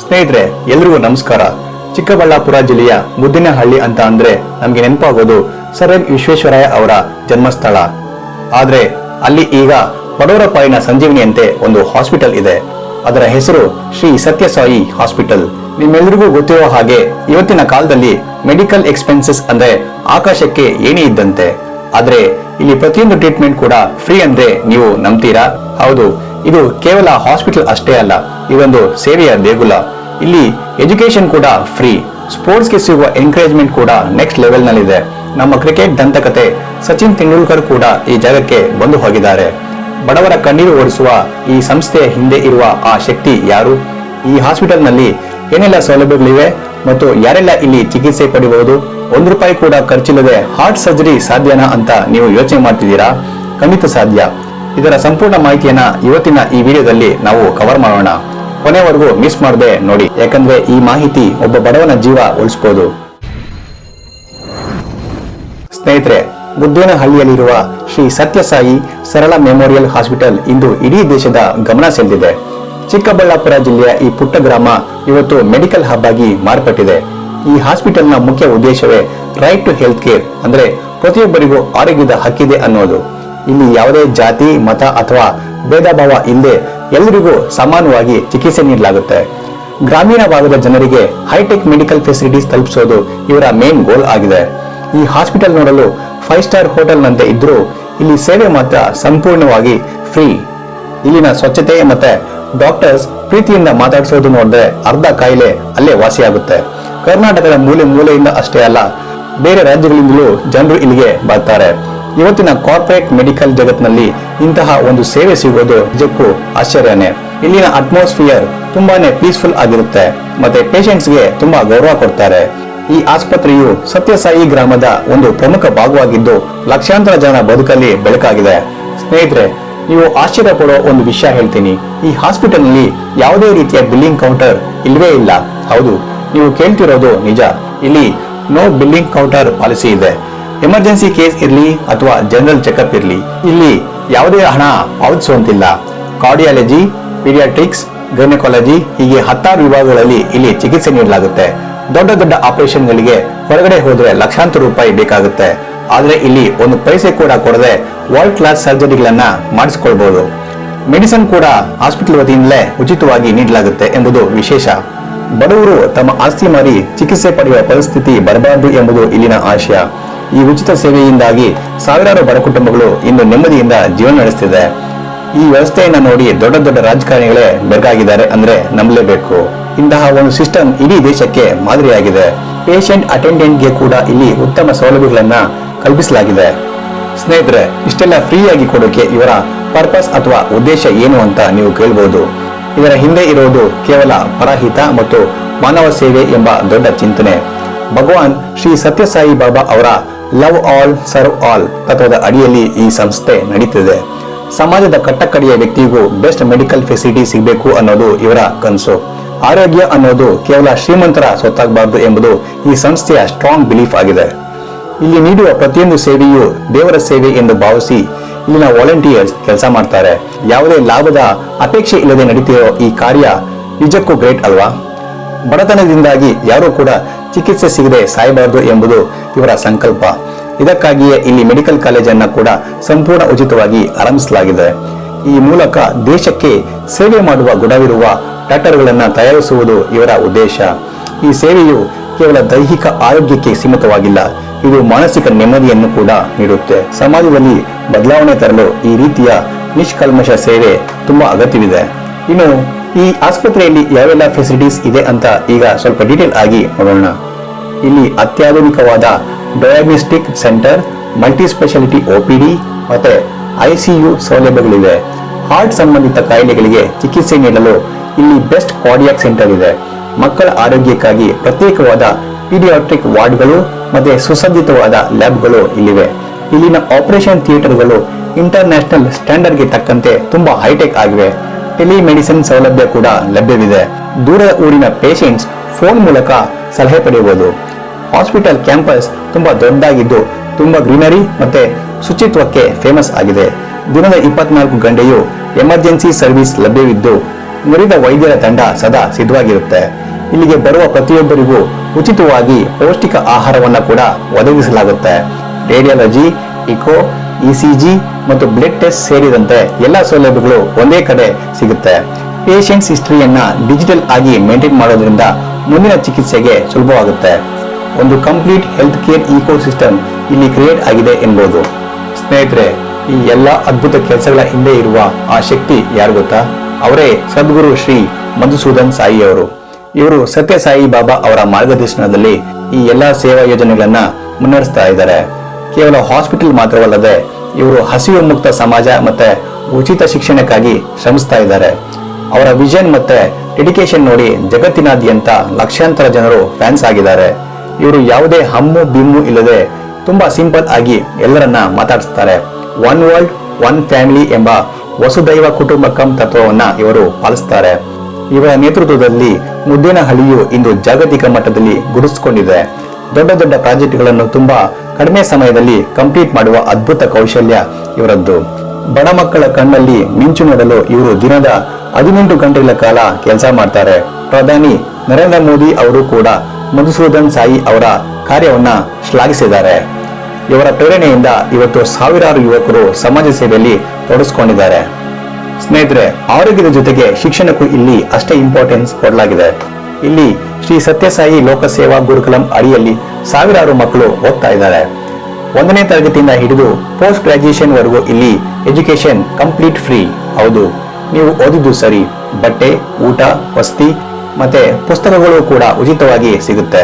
ಸ್ನೇಹಿತರೆ, ಎಲ್ರಿಗೂ ನಮಸ್ಕಾರ. ಚಿಕ್ಕಬಳ್ಳಾಪುರ ಜಿಲ್ಲೆಯ ಮುದ್ದಿನಹಳ್ಳಿ ಅಂತ ಅಂದ್ರೆ ನಮ್ಗೆ ನೆನಪಾಗೋದು ಸರ್ ಎಂ ವಿಶ್ವೇಶ್ವರಯ್ಯ ಅವರ ಜನ್ಮಸ್ಥಳ. ಆದ್ರೆ ಅಲ್ಲಿ ಈಗ ಬಡವರ ಪಾಲಿನ ಸಂಜೀವಿನಿಯಂತೆ ಒಂದು ಹಾಸ್ಪಿಟಲ್ ಇದೆ. ಅದರ ಹೆಸರು ಶ್ರೀ ಸತ್ಯಸಾಯಿ ಹಾಸ್ಪಿಟಲ್. ನಿಮ್ಮೆಲ್ಲರಿಗೂ ಗೊತ್ತಿರೋ ಹಾಗೆ ಇವತ್ತಿನ ಕಾಲದಲ್ಲಿ ಮೆಡಿಕಲ್ ಎಕ್ಸ್ಪೆನ್ಸಸ್ ಅಂದ್ರೆ ಆಕಾಶಕ್ಕೆ ಏಣಿ ಇದ್ದಂತೆ. ಆದ್ರೆ ಇಲ್ಲಿ ಪ್ರತಿಯೊಂದು ಟ್ರೀಟ್ಮೆಂಟ್ ಕೂಡ ಫ್ರೀ ಅಂದ್ರೆ ನೀವು ನಂಬ್ತೀರಾ? ಹೌದು, ಇದು ಕೇವಲ ಹಾಸ್ಪಿಟಲ್ ಅಷ್ಟೇ ಅಲ್ಲ, ಇದೊಂದು ಸೇವೆಯ ದೇಗುಲ. ಇಲ್ಲಿ ಎಜುಕೇಶನ್ ಕೂಡ ಫ್ರೀ, ಸ್ಪೋರ್ಟ್ಸ್ಗೆ ಸಿಗುವ ಎನ್ಕರೇಜ್ಮೆಂಟ್ ಕೂಡ ನೆಕ್ಸ್ಟ್ ಲೆವೆಲ್ ನಲ್ಲಿದೆ. ನಮ್ಮ ಕ್ರಿಕೆಟ್ ದಂತಕತೆ ಸಚಿನ್ ತೆಂಡೂಲ್ಕರ್ ಕೂಡ ಈ ಜಾಗಕ್ಕೆ ಬಂದು ಹೋಗಿದ್ದಾರೆ. ಬಡವರ ಕಣ್ಣೀರು ಓಡಿಸುವ ಈ ಸಂಸ್ಥೆಯ ಹಿಂದೆ ಇರುವ ಆ ಶಕ್ತಿ ಯಾರು? ಈ ಹಾಸ್ಪಿಟಲ್ ನಲ್ಲಿ ಏನೆಲ್ಲ ಸೌಲಭ್ಯಗಳಿವೆ ಮತ್ತು ಯಾರೆಲ್ಲ ಇಲ್ಲಿ ಚಿಕಿತ್ಸೆ ಪಡೆಯಬಹುದು? ₹1 ಕೂಡ ಖರ್ಚಿಲ್ಲದೆ ಹಾರ್ಟ್ ಸರ್ಜರಿ ಸಾಧ್ಯನಾ ಅಂತ ನೀವು ಯೋಚನೆ ಮಾಡ್ತಿದ್ದೀರಾ? ಖಂಡಿತ ಸಾಧ್ಯ. ಇದರ ಸಂಪೂರ್ಣ ಮಾಹಿತಿಯನ್ನ ಇವತ್ತಿನ ಈ ವಿಡಿಯೋದಲ್ಲಿ ನಾವು ಕವರ್ ಮಾಡೋಣ. ಕೊನೆವರೆಗೂ ಮಿಸ್ ಮಾಡದೆ ನೋಡಿ, ಯಾಕಂದ್ರೆ ಈ ಮಾಹಿತಿ ಒಬ್ಬ ಬಡವನ ಜೀವ ಉಳಿಸಬಹುದು. ಸ್ನೇಹಿತರೆ, ಮುದ್ದೇನಹಳ್ಳಿಯಲ್ಲಿರುವ ಶ್ರೀ ಸತ್ಯಸಾಯಿ ಸರಳ ಮೆಮೋರಿಯಲ್ ಹಾಸ್ಪಿಟಲ್ ಇಂದು ಇಡೀ ದೇಶದ ಗಮನ ಸೆಳೆದಿದೆ. ಚಿಕ್ಕಬಳ್ಳಾಪುರ ಜಿಲ್ಲೆಯ ಈ ಪುಟ್ಟ ಗ್ರಾಮ ಇವತ್ತು ಮೆಡಿಕಲ್ ಹಬ್ ಆಗಿ ಮಾರ್ಪಟ್ಟಿದೆ. ಈ ಹಾಸ್ಪಿಟಲ್ನ ಮುಖ್ಯ ಉದ್ದೇಶವೇ ರೈಟ್ ಟು ಹೆಲ್ತ್ ಕೇರ್, ಅಂದ್ರೆ ಪ್ರತಿಯೊಬ್ಬರಿಗೂ ಆರೋಗ್ಯದ ಹಕ್ಕಿದೆ ಅನ್ನೋದು. ಇಲ್ಲಿ ಯಾವುದೇ ಜಾತಿ, ಮತ ಅಥವಾ ಭೇದ ಭಾವ ಇಲ್ಲದೆ ಎಲ್ಲರಿಗೂ ಸಮಾನವಾಗಿ ಚಿಕಿತ್ಸೆ ನೀಡಲಾಗುತ್ತೆ. ಗ್ರಾಮೀಣ ಭಾಗದ ಜನರಿಗೆ ಹೈಟೆಕ್ ಮೆಡಿಕಲ್ ಫೆಸಿಲಿಟೀಸ್ ತಲುಪಿಸೋದು ಇವರ ಮೇನ್ ಗೋಲ್ ಆಗಿದೆ. ಈ ಹಾಸ್ಪಿಟಲ್ ನೋಡಲು 5 ಸ್ಟಾರ್ ಹೋಟೆಲ್ ನಂತೆ ಇದ್ರೂ ಇಲ್ಲಿ ಸೇವೆ ಮಾತ್ರ ಸಂಪೂರ್ಣವಾಗಿ ಫ್ರೀ. ಇಲ್ಲಿನ ಸ್ವಚ್ಛತೆ ಮತ್ತೆ ಡಾಕ್ಟರ್ಸ್ ಪ್ರೀತಿಯಿಂದ ಮಾತಾಡಿಸೋದು ನೋಡಿದ್ರೆ ಅರ್ಧ ಕಾಯಿಲೆ ಅಲ್ಲೇ ವಾಸಿಯಾಗುತ್ತೆ. ಕರ್ನಾಟಕದ ಮೂಲೆ ಮೂಲೆಯಿಂದ ಅಷ್ಟೇ ಅಲ್ಲ, ಬೇರೆ ರಾಜ್ಯಗಳಿಂದಲೂ ಜನರು ಇಲ್ಲಿಗೆ ಬರ್ತಾರೆ. ಇವತ್ತಿನ ಕಾರ್ಪೊರೇಟ್ ಮೆಡಿಕಲ್ ಜಗತ್ನಲ್ಲಿ ಇಂತಹ ಒಂದು ಸೇವೆ ಸಿಗೋದು ನಿಜಕ್ಕೂ ಆಶ್ಚರ್ಯನೇ. ಇಲ್ಲಿನ ಅಟ್ಮಾಸ್ಫಿಯರ್ ತುಂಬಾನೇ ಪೀಸ್ಫುಲ್ ಆಗಿರುತ್ತೆ ಮತ್ತೆ ಪೇಷಂಟ್ಸ್ಗೆ ತುಂಬಾ ಗೌರವ ಕೊಡ್ತಾರೆ. ಈ ಆಸ್ಪತ್ರೆಯು ಸತ್ಯಸಾಯಿ ಗ್ರಾಮದ ಒಂದು ಪ್ರಮುಖ ಭಾಗವಾಗಿದ್ದು ಲಕ್ಷಾಂತರ ಜನ ಬದುಕಲ್ಲಿ ಬೆಳಕಾಗಿದೆ. ಸ್ನೇಹಿತರೆ, ನೀವು ಆಶ್ಚರ್ಯ ಪಡೋ ಒಂದು ವಿಷಯ ಹೇಳ್ತೀನಿ. ಈ ಹಾಸ್ಪಿಟಲ್ ನಲ್ಲಿ ಯಾವುದೇ ರೀತಿಯ ಬಿಲ್ಲಿಂಗ್ ಕೌಂಟರ್ ಇಲ್ವೇ ಇಲ್ಲ. ಹೌದು, ನೀವು ಕೇಳ್ತಿರೋದು ನಿಜ. ಇಲ್ಲಿ ನೋ ಬಿಲ್ಲಿಂಗ್ ಕೌಂಟರ್ ಪಾಲಿಸಿ ಇದೆ. ಎಮರ್ಜೆನ್ಸಿ ಕೇಸ್ ಇರ್ಲಿ ಅಥವಾ ಜನರಲ್ ಚೆಕಪ್ ಇರ್ಲಿ, ಇಲ್ಲಿ ಯಾವುದೇ ಹಣ ಪಾವತಿಸುವಂತಿಲ್ಲ. ಕಾರ್ಡಿಯಾಲಜಿ, ಪೀಡಿಯಾಟ್ರಿಕ್ಸ್, ಗೈನಕಾಲಜಿ ಹೀಗೆ 10 ವಿಭಾಗಗಳಲ್ಲಿ ಇಲ್ಲಿ ಚಿಕಿತ್ಸೆ ನೀಡಲಾಗುತ್ತೆ. ದೊಡ್ಡ ದೊಡ್ಡ ಆಪರೇಷನ್ ಗಳಿಗೆ ಹೊರಗಡೆ ಹೋದ್ರೆ ಲಕ್ಷಾಂತರ ರೂಪಾಯಿ ಬೇಕಾಗುತ್ತೆ. ಆದ್ರೆ ಇಲ್ಲಿ ₹1 ಕೂಡ ಕೊಡದೆ ವರ್ಲ್ಡ್ ಕ್ಲಾಸ್ ಸರ್ಜರಿಗಳನ್ನ ಮಾಡಿಸಿಕೊಳ್ಬಹುದು. ಮೆಡಿಸಿನ್ ಕೂಡ ಹಾಸ್ಪಿಟಲ್ ವತಿಯಿಂದಲೇ ಉಚಿತವಾಗಿ ನೀಡಲಾಗುತ್ತೆ ಎಂಬುದು ವಿಶೇಷ. ಬಡವರು ತಮ್ಮ ಆಸ್ತಿ ಮಾರಿ ಚಿಕಿತ್ಸೆ ಪಡೆಯುವ ಪರಿಸ್ಥಿತಿ ಬರಬಾರದು ಎಂಬುದು ಇಲ್ಲಿನ ಆಶಯ. ಈ ಉಚಿತ ಸೇವೆಯಿಂದಾಗಿ ಸಾವಿರಾರು ಬಡ ಕುಟುಂಬಗಳು ಇಂದು ನೆಮ್ಮದಿಯಿಂದ ಜೀವನ ನಡೆಸುತ್ತಿದೆ. ಈ ವ್ಯವಸ್ಥೆಯನ್ನ ನೋಡಿ ದೊಡ್ಡ ದೊಡ್ಡ ರಾಜಕಾರಣಿಗಳೇ ಬೆರಗಾಗಿದ್ದಾರೆ ಅಂದ್ರೆ ನಂಬಲೇಬೇಕು. ಇಂತಹ ಒಂದು ಸಿಸ್ಟಮ್ ಇಡೀ ದೇಶಕ್ಕೆ ಮಾದರಿಯಾಗಿದೆ. ಪೇಷಂಟ್ ಅಟೆಂಡೆಂಟ್ಗೆ ಕೂಡ ಇಲ್ಲಿ ಉತ್ತಮ ಸೌಲಭ್ಯಗಳನ್ನ ಕಲ್ಪಿಸಲಾಗಿದೆ. ಸ್ನೇಹಿತರೆ, ಇಷ್ಟೆಲ್ಲ ಫ್ರೀ ಆಗಿ ಕೊಡೋಕೆ ಇವರ ಪರ್ಪಸ್ ಅಥವಾ ಉದ್ದೇಶ ಏನು ಅಂತ ನೀವು ಕೇಳಬಹುದು. ಇದರ ಹಿಂದೆ ಇರೋದು ಕೇವಲ ಪರಹಿತ ಮತ್ತು ಮಾನವ ಸೇವೆ ಎಂಬ ದೊಡ್ಡ ಚಿಂತನೆ. ಭಗವಾನ್ ಶ್ರೀ ಸತ್ಯಸಾಯಿ ಬಾಬಾ ಅವರ ಲವ್ ಆಲ್ ಸರ್ವ್ ಆಲ್ ತತ್ವದ ಅಡಿಯಲ್ಲಿ ಈ ಸಂಸ್ಥೆ ನಡೀತಿದೆ. ಸಮಾಜದ ಕಟ್ಟಕಡೆಯ ವ್ಯಕ್ತಿಗೂ ಬೆಸ್ಟ್ ಮೆಡಿಕಲ್ ಫೆಸಿಲಿಟಿ ಸಿಗಬೇಕು ಅನ್ನೋದು ಇವರ ಕನಸು. ಆರೋಗ್ಯ ಅನ್ನೋದು ಕೇವಲ ಶ್ರೀಮಂತರ ಸೊತ್ತಾಗಬಾರದು ಎಂಬುದು ಈ ಸಂಸ್ಥೆಯ ಸ್ಟ್ರಾಂಗ್ ಬಿಲೀಫ್ ಆಗಿದೆ. ಇಲ್ಲಿ ನೀಡುವ ಪ್ರತಿಯೊಂದು ಸೇವೆಯು ದೇವರ ಸೇವೆ ಎಂದು ಭಾವಿಸಿ ಇಲ್ಲಿನ ವಾಲಂಟಿಯರ್ಸ್ ಕೆಲಸ ಮಾಡ್ತಾರೆ. ಯಾವುದೇ ಲಾಭದ ಅಪೇಕ್ಷೆ ಇಲ್ಲದೆ ನಡೀತಿರೋ ಈ ಕಾರ್ಯ ನಿಜಕ್ಕೂ ಗ್ರೇಟ್ ಅಲ್ವಾ? ಬಡತನದಿಂದಾಗಿ ಯಾರೂ ಕೂಡ ಚಿಕಿತ್ಸೆ ಸಿಗದೆ ಸಾಯಬಾರದು ಎಂಬುದು ಇವರ ಸಂಕಲ್ಪ. ಇದಕ್ಕಾಗಿಯೇ ಇಲ್ಲಿ ಮೆಡಿಕಲ್ ಕಾಲೇಜನ್ನ ಕೂಡ ಸಂಪೂರ್ಣ ಉಚಿತವಾಗಿ ಆರಂಭಿಸಲಾಗಿದೆ. ಈ ಮೂಲಕ ದೇಶಕ್ಕೆ ಸೇವೆ ಮಾಡುವ ಗುಣವಿರುವ ಡಾಕ್ಟರ್ಗಳನ್ನ ತಯಾರಿಸುವುದು ಇವರ ಉದ್ದೇಶ. ಈ ಸೇವೆಯು ಕೇವಲ ದೈಹಿಕ ಆರೋಗ್ಯಕ್ಕೆ ಸೀಮಿತವಾಗಿಲ್ಲ, ಇದು ಮಾನಸಿಕ ನೆಮ್ಮದಿಯನ್ನು ಕೂಡ ನೀಡುತ್ತೆ. ಸಮಾಜದಲ್ಲಿ ಬದಲಾವಣೆ ತರಲು ಈ ರೀತಿಯ ನಿಷ್ಕಲ್ಮಶ ಸೇವೆ ತುಂಬಾ ಅಗತ್ಯವಿದೆ. ಇನ್ನು ಈ ಆಸ್ಪತ್ರೆಯಲ್ಲಿ ಯಾವೆಲ್ಲ ಫೆಸಿಲಿಟೀಸ್ ಇದೆ ಅಂತ ಈಗ ಸ್ವಲ್ಪ ಡೀಟೇಲ್ ಆಗಿ ನೋಡೋಣ. ಇಲ್ಲಿ ಅತ್ಯಾಧುನಿಕವಾದ diagnostic centre, multi speciality OPD ಮತ್ತೆ ICU ಸೌಲಭ್ಯಗಳಿವೆ. ಹಾರ್ಟ್ ಸಂಬಂಧಿತ ಕಾಯಿಲೆಗಳಿಗೆ ಚಿಕಿತ್ಸೆ ನೀಡಲು ಇಲ್ಲಿ ಬೆಸ್ಟ್ ಕಾರ್ಡಿಯಾಕ್ ಸೆಂಟರ್ ಇದೆ. ಮಕ್ಕಳ ಆರೋಗ್ಯಕ್ಕಾಗಿ ಪ್ರತ್ಯೇಕವಾದ ಪೀಡಿಯಾಟ್ರಿಕ್ ವಾರ್ಡ್ಗಳು ಮತ್ತೆ ಸುಸಜ್ಜಿತವಾದ ಲ್ಯಾಬ್ಗಳು ಇಲ್ಲಿವೆ. ಇಲ್ಲಿನ ಆಪರೇಷನ್ ಥಿಯೇಟರ್ಗಳು ಇಂಟರ್ನ್ಯಾಷನಲ್ ಸ್ಟ್ಯಾಂಡರ್ಡ್ಗೆ ತಕ್ಕಂತೆ ತುಂಬಾ ಹೈಟೆಕ್ ಆಗಿವೆ. ಟೆಲಿಮೆಡಿಸಿನ್ ಸೌಲಭ್ಯ ಕೂಡ ಲಭ್ಯವಿದೆ. ದೂರದ ಊರಿನ ಪೇಷಂಟ್ಸ್ ಫೋನ್ ಮೂಲಕ ಸಲಹೆ ಪಡೆಯಬಹುದು. ಹಾಸ್ಪಿಟಲ್ ಕ್ಯಾಂಪಸ್ ತುಂಬಾ ದೊಡ್ಡದಾಗಿದ್ದು ತುಂಬಾ ಗ್ರೀನರಿ ಮತ್ತೆ ಶುಚಿತ್ವಕ್ಕೆ ಫೇಮಸ್ ಆಗಿದೆ. ದಿನದ 24 ಗಂಟೆಯೂ ಎಮರ್ಜೆನ್ಸಿ ಸರ್ವಿಸ್ ಲಭ್ಯವಿದ್ದು ನುರಿತ ವೈದ್ಯರ ತಂಡ ಸದಾ ಸಿದ್ಧವಾಗಿರುತ್ತೆ. ಇಲ್ಲಿಗೆ ಬರುವ ಪ್ರತಿಯೊಬ್ಬರಿಗೂ ಉಚಿತವಾಗಿ ಪೌಷ್ಟಿಕ ಆಹಾರವನ್ನು ಕೂಡ ಒದಗಿಸಲಾಗುತ್ತೆ. ರೇಡಿಯಾಲಜಿ, ಇಕೋ, ಇಸಿಜಿ ಮತ್ತು ಬ್ಲಡ್ ಟೆಸ್ಟ್ ಸೇರಿದಂತೆ ಎಲ್ಲ ಸೌಲಭ್ಯಗಳು ಒಂದೇ ಕಡೆ ಸಿಗುತ್ತೆ. ಪೇಷಂಟ್ಸ್ ಹಿಸ್ಟರಿಯನ್ನ ಡಿಜಿಟಲ್ ಆಗಿ ಮೇಂಟೈನ್ ಮಾಡೋದ್ರಿಂದ ಮುಂದಿನ ಚಿಕಿತ್ಸೆಗೆ ಸುಲಭವಾಗುತ್ತೆ. ಒಂದು complete health care eco system ಇಲ್ಲಿ ಕ್ರಿಯೇಟ್ ಆಗಿದೆ ಎನ್ಬೋದು. ಸ್ನೇಹಿತರೆ, ಈ ಎಲ್ಲ ಅದ್ಭುತ ಕೆಲಸಗಳ ಹಿಂದೆ ಇರುವ ಆ ಶಕ್ತಿ ಯಾರು ಗೊತ್ತಾ? ಅವರೇ ಸದ್ಗುರು ಶ್ರೀ ಮಧುಸೂದನ್ ಸಾಯಿ ಅವರು. ಇವರು ಸತ್ಯ ಸಾಯಿ ಬಾಬಾ ಅವರ ಮಾರ್ಗದರ್ಶನದಲ್ಲಿ ಈ ಎಲ್ಲಾ ಸೇವಾ ಯೋಜನೆಗಳನ್ನ ಮುನ್ನಡೆಸ್ತಾ ಇದ್ದಾರೆ. ಕೇವಲ ಹಾಸ್ಪಿಟಲ್ ಮಾತ್ರವಲ್ಲದೆ ಇವರು ಹಸಿವು ಮುಕ್ತ ಸಮಾಜ ಮತ್ತೆ ಉಚಿತ ಶಿಕ್ಷಣಕ್ಕಾಗಿ ಶ್ರಮಿಸ್ತಾ ಇದ್ದಾರೆ. ಅವರ ವಿಷನ್ ಮತ್ತೆ ಡೆಡಿಕೇಶನ್ ನೋಡಿ ಜಗತ್ತಿನಾದ್ಯಂತ ಲಕ್ಷಾಂತರ ಜನರು ಫ್ಯಾನ್ಸ್ ಆಗಿದ್ದಾರೆ. ಇವರು ಯಾವುದೇ ಹಮ್ಮು ಬಿಮ್ಮು ಇಲ್ಲದೆ ತುಂಬಾ ಸಿಂಪಲ್ ಆಗಿ ಎಲ್ಲರನ್ನ ಮಾತಾಡಿಸ್ತಾರೆ. ಒನ್ ವರ್ಲ್ಡ್ ಒನ್ ಫ್ಯಾಮಿಲಿ ಎಂಬ ವಸುದೈವ ಕುಟುಂಬಕಂ ತತ್ವವನ್ನ ಇವರು ಪಾಲಿಸ್ತಾರೆ. ಇವರ ನೇತೃತ್ವದಲ್ಲಿ ಮುದ್ದೇನಹಳ್ಳಿಯು ಇಂದು ಜಾಗತಿಕ ಮಟ್ಟದಲ್ಲಿ ಗುರುತಿಸಿಕೊಂಡಿದೆ. ದೊಡ್ಡ ದೊಡ್ಡ ಪ್ರಾಜೆಕ್ಟ್ಗಳನ್ನು ತುಂಬಾ ಕಡಿಮೆ ಸಮಯದಲ್ಲಿ ಕಂಪ್ಲೀಟ್ ಮಾಡುವ ಅದ್ಭುತ ಕೌಶಲ್ಯ ಇವರದ್ದು. ಬಡ ಮಕ್ಕಳ ಕಣ್ಣಲ್ಲಿ ಮಿಂಚು ನೋಡಲು ಇವರು ದಿನದ 18 ಗಂಟೆಗಳ ಕಾಲ ಕೆಲಸ ಮಾಡ್ತಾರೆ. ಪ್ರಧಾನಿ ನರೇಂದ್ರ ಮೋದಿ ಅವರು ಕೂಡ ಮಧುಸೂದನ್ ಸಾಯಿ ಅವರ ಕಾರ್ಯವನ್ನ ಶ್ಲಾಘಿಸಿದ್ದಾರೆ. ಇವರ ಪ್ರೇರಣೆಯಿಂದ ಇವತ್ತು ಸಾವಿರಾರು ಯುವಕರು ಸಮಾಜ ಸೇವೆಯಲ್ಲಿ ತೊಡಗಿಸಿಕೊಂಡಿದ್ದಾರೆ. ಸ್ನೇಹಿತರೆ, ಆರೋಗ್ಯದ ಜೊತೆಗೆ ಶಿಕ್ಷಣಕ್ಕೂ ಇಲ್ಲಿ ಅಷ್ಟೇ ಇಂಪಾರ್ಟೆನ್ಸ್ ಕೊಡಲಾಗಿದೆ. ಇಲ್ಲಿ ಶ್ರೀ ಸತ್ಯಸಾಯಿ ಲೋಕಸೇವಾ ಗುರುಕುಲಂ ಅಡಿಯಲ್ಲಿ ಸಾವಿರಾರು ಮಕ್ಕಳು ಓದ್ತಾ ಇದ್ದಾರೆ. 1ನೇ ತರಗತಿಯಿಂದ ಹಿಡಿದು ಪೋಸ್ಟ್ ಗ್ರಾಜ್ಯುಯೇಷನ್ ವರೆಗೂ ಇಲ್ಲಿ ಎಜುಕೇಶನ್ ಕಂಪ್ಲೀಟ್ ಫ್ರೀ. ಹೌದು, ನೀವು ಓದಿದ್ದು ಸರಿ. ಬಟ್ಟೆ, ಊಟ, ವಸತಿ ಮತ್ತೆ ಪುಸ್ತಕಗಳು ಕೂಡ ಉಚಿತವಾಗಿ ಸಿಗುತ್ತೆ.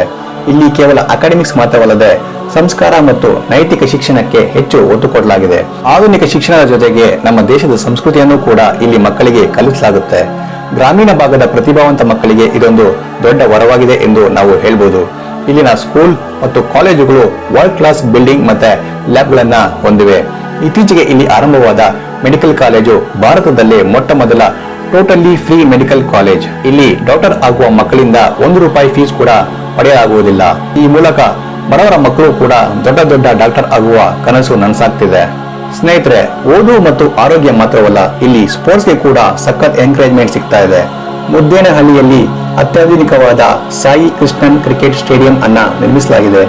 ಇಲ್ಲಿ ಕೇವಲ ಅಕಾಡೆಮಿಕ್ಸ್ ಮಾತ್ರವಲ್ಲದೆ ಸಂಸ್ಕಾರ ಮತ್ತು ನೈತಿಕ ಶಿಕ್ಷಣಕ್ಕೆ ಹೆಚ್ಚು ಒತ್ತು ಕೊಡಲಾಗಿದೆ. ಆಧುನಿಕ ಶಿಕ್ಷಣದ ಜೊತೆಗೆ ನಮ್ಮ ದೇಶದ ಸಂಸ್ಕೃತಿಯನ್ನು ಕೂಡ ಇಲ್ಲಿ ಮಕ್ಕಳಿಗೆ ಕಲಿಸಲಾಗುತ್ತೆ. ಗ್ರಾಮೀಣ ಭಾಗದ ಪ್ರತಿಭಾವಂತ ಮಕ್ಕಳಿಗೆ ಇದೊಂದು ದೊಡ್ಡ ವರವಾಗಿದೆ ಎಂದು ನಾವು ಹೇಳ್ಬೋದು. ಇಲ್ಲಿನ ಸ್ಕೂಲ್ ಮತ್ತು ಕಾಲೇಜುಗಳು ವರ್ಲ್ಡ್ ಕ್ಲಾಸ್ ಬಿಲ್ಡಿಂಗ್ ಮತ್ತೆ ಲ್ಯಾಬ್ಗಳನ್ನ ಹೊಂದಿವೆ. ಇತ್ತೀಚೆಗೆ ಇಲ್ಲಿ ಆರಂಭವಾದ ಮೆಡಿಕಲ್ ಕಾಲೇಜು ಭಾರತದಲ್ಲೇ ಮೊಟ್ಟ ಮೊದಲ ಟೋಟಲಿ ಫ್ರೀ ಮೆಡಿಕಲ್ ಕಾಲೇಜ್. ಇಲ್ಲಿ ಡಾಕ್ಟರ್ ಆಗುವ ಮಕ್ಕಳಿಂದ ₹1 ಫೀಸ್ ಕೂಡ ಪಡೆಯಲಾಗುವುದಿಲ್ಲ. ಈ ಮೂಲಕ ಬಡವರ ಮಕ್ಕಳು ಕೂಡ ದೊಡ್ಡ ದೊಡ್ಡ ಡಾಕ್ಟರ್ ಆಗುವ ಕನಸು ನನಸಾಗ್ತಿದೆ. ಸ್ನೇಹಿತರೆ, ಓದು ಮತ್ತು ಆರೋಗ್ಯ ಮಾತ್ರವಲ್ಲ, ಇಲ್ಲಿ ಸ್ಪೋರ್ಟ್ಸ್ಗೆ ಕೂಡ ಸಖತ್ ಎಂಕರೇಜ್ಮೆಂಟ್ ಸಿಗ್ತಾ ಇದೆ. ಮುದ್ದೇನಹಳ್ಳಿಯಲ್ಲಿ ಅತ್ಯಾಧುನಿಕವಾದ ಸಾಯಿ ಕೃಷ್ಣನ್ ಕ್ರಿಕೆಟ್ ಸ್ಟೇಡಿಯಂ ಅನ್ನ ನಿರ್ಮಿಸಲಾಗಿದೆ.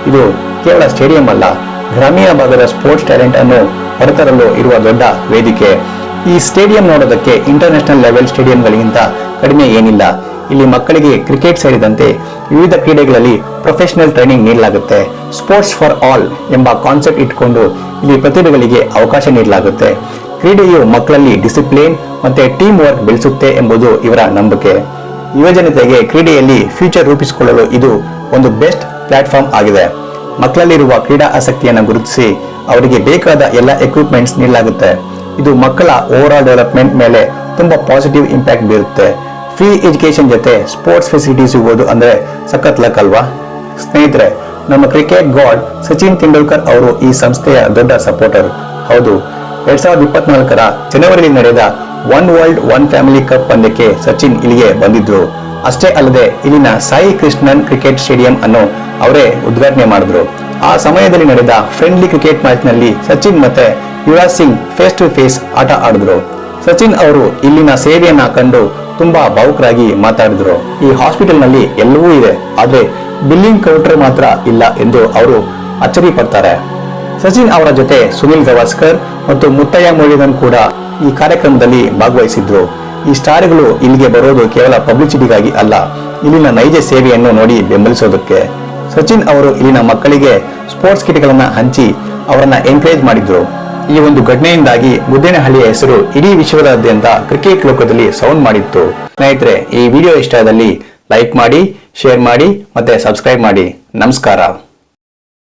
ಇದು ಕೇವಲ ಸ್ಟೇಡಿಯಂ ಅಲ್ಲ, ಗ್ರಾಮೀಣ ಭಾಗದ ಸ್ಪೋರ್ಟ್ಸ್ ಟ್ಯಾಲೆಂಟ್ ಅನ್ನು ಹೊರತರಲು ಇರುವ ದೊಡ್ಡ ವೇದಿಕೆ. ಈ ಸ್ಟೇಡಿಯಂ ನೋಡೋದಕ್ಕೆ ಇಂಟರ್ನ್ಯಾಷನಲ್ ಲೆವೆಲ್ ಸ್ಟೇಡಿಯಂಗಳಿಗಿಂತ ಕಡಿಮೆ ಏನಿಲ್ಲ. ಇಲ್ಲಿ ಮಕ್ಕಳಿಗೆ ಕ್ರಿಕೆಟ್ ಸೇರಿದಂತೆ ವಿವಿಧ ಕ್ರೀಡೆಗಳಲ್ಲಿ ಪ್ರೊಫೆಷನಲ್ ಟ್ರೈನಿಂಗ್ ನೀಡಲಾಗುತ್ತೆ. ಸ್ಪೋರ್ಟ್ಸ್ ಫಾರ್ ಆಲ್ ಎಂಬ ಕಾನ್ಸೆಪ್ಟ್ ಇಟ್ಕೊಂಡು ಇಲ್ಲಿ ಪ್ರತಿಭೆಗಳಿಗೆ ಅವಕಾಶ ನೀಡಲಾಗುತ್ತೆ. ಕ್ರೀಡೆಯು ಮಕ್ಕಳಲ್ಲಿ ಡಿಸಿಪ್ಲಿನ್ ಮತ್ತೆ ಟೀಮ್ ವರ್ಕ್ ಬೆಳೆಸುತ್ತೆ ಎಂಬುದು ಇವರ ನಂಬಿಕೆ. ಯುವಜನತೆಗೆ ಕ್ರೀಡೆಯಲ್ಲಿ ಫ್ಯೂಚರ್ ರೂಪಿಸಿಕೊಳ್ಳಲು ಇದು ಒಂದು ಬೆಸ್ಟ್ ಪ್ಲಾಟ್ಫಾರ್ಮ್ ಆಗಿದೆ. ಮಕ್ಕಳಲ್ಲಿರುವ ಕ್ರೀಡಾ ಆಸಕ್ತಿಯನ್ನು ಗುರುತಿಸಿ ಅವರಿಗೆ ಬೇಕಾದ ಎಲ್ಲ ಎಕ್ವಿಪ್ಮೆಂಟ್ಸ್ ನೀಡಲಾಗುತ್ತೆ. ಇದು ಮಕ್ಕಳ ಓವರ್ ಆಲ್ ಡೆವಲಪ್ಮೆಂಟ್ ಮೇಲೆ ತುಂಬಾ ಪಾಸಿಟಿವ್ ಇಂಪ್ಯಾಕ್ಟ್ ಬೀರುತ್ತೆ. ಫ್ರೀ ಎಜುಕೇಶನ್ ಜೊತೆ ಸ್ಪೋರ್ಟ್ಸ್ ಫೆಸಿಲಿಟಿ ಸಿಗೋದು ಅಂದ್ರೆ ಸಖತ್ ಲಕ್ ಅಲ್ವಾ? ಸ್ನೇಹಿತರೆ, ನಮ್ಮ ಕ್ರಿಕೆಟ್ ಗಾಡ್ ಸಚಿನ್ ತೆಂಡೂಲ್ಕರ್ ಅವರು ಈ ಸಂಸ್ಥೆಯ ದೊಡ್ಡ ಸಪೋರ್ಟರ್. ಹೌದು, 2024 ಜನವರಿಯಲ್ಲಿ ನಡೆದ one world one family cup ಪಂದ್ಯಕ್ಕೆ ಸಚಿನ್ ಇಲ್ಲಿಗೆ ಬಂದಿದ್ರು. ಅಷ್ಟೇ ಅಲ್ಲದೆ ಇಲ್ಲಿನ ಸಾಯಿ ಕೃಷ್ಣನ್ ಕ್ರಿಕೆಟ್ ಸ್ಟೇಡಿಯಂ ಅನ್ನು ಅವರೇ ಉದ್ಘಾಟನೆ ಮಾಡಿದ್ರು. ಆ ಸಮಯದಲ್ಲಿ ನಡೆದ ಫ್ರೆಂಡ್ಲಿ ಕ್ರಿಕೆಟ್ ಮ್ಯಾಚ್ ನಲ್ಲಿ ಸಚಿನ್ ಮತ್ತೆ Yuvraj Singh face to face ಆಟ ಆಡಿದ್ರು. ಸಚಿನ್ ಅವರು ಇಲ್ಲಿನ ಸೇವೆಯನ್ನ ಕಂಡು ತುಂಬಾ ಭಾವುಕರಾಗಿ ಮಾತಾಡಿದ್ರು. ಈ ಹಾಸ್ಪಿಟಲ್ ನಲ್ಲಿ ಎಲ್ಲವೂ ಇದೆ, ಆದ್ರೆ ಬಿಲ್ಲಿಂಗ್ ಕೌಂಟರ್ ಮಾತ್ರ ಇಲ್ಲ ಎಂದು ಅವರು ಅಚ್ಚರಿ ಪಡ್ತಾರೆ. ಸಚಿನ್ ಅವರ ಜೊತೆ ಸುನಿಲ್ ಗವಾಸ್ಕರ್ ಮತ್ತು ಮುತ್ತಯ್ಯ ಮುರಳೀಧರನ್ ಕೂಡ ಈ ಕಾರ್ಯಕ್ರಮದಲ್ಲಿ ಭಾಗವಹಿಸಿದ್ರು. ಈ ಸ್ಟಾರ್ಗಳು ಇಲ್ಲಿಗೆ ಬರೋದು ಕೇವಲ ಪಬ್ಲಿಸಿಟಿಗಾಗಿ ಅಲ್ಲ, ಇಲ್ಲಿನ ನೈಜ ಸೇವೆಯನ್ನು ನೋಡಿ ಬೆಂಬಲಿಸೋದಕ್ಕೆ. ಸಚಿನ್ ಅವರು ಇಲ್ಲಿನ ಮಕ್ಕಳಿಗೆ ಸ್ಪೋರ್ಟ್ಸ್ ಕಿಟ್ಗಳನ್ನ ಹಂಚಿ ಅವರನ್ನ ಎಂಕರೇಜ್ ಮಾಡಿದ್ರು. ಈ ಒಂದು ಘಟನೆಯಿಂದಾಗಿ ಮುದ್ದೇನಹಳ್ಳಿಯ ಹೆಸರು ಇಡೀ ವಿಶ್ವದಾದ್ಯಂತ ಕ್ರಿಕೆಟ್ ಲೋಕದಲ್ಲಿ ಸೌಂಡ್ ಮಾಡಿತ್ತು. ಸ್ನೇಹಿತರೆ, ಈ ವಿಡಿಯೋ ಇಷ್ಟ ಆದಲ್ಲಿ ಲೈಕ್ ಮಾಡಿ, ಶೇರ್ ಮಾಡಿ ಮತ್ತೆ ಸಬ್ಸ್ಕ್ರೈಬ್ ಮಾಡಿ. ನಮಸ್ಕಾರ.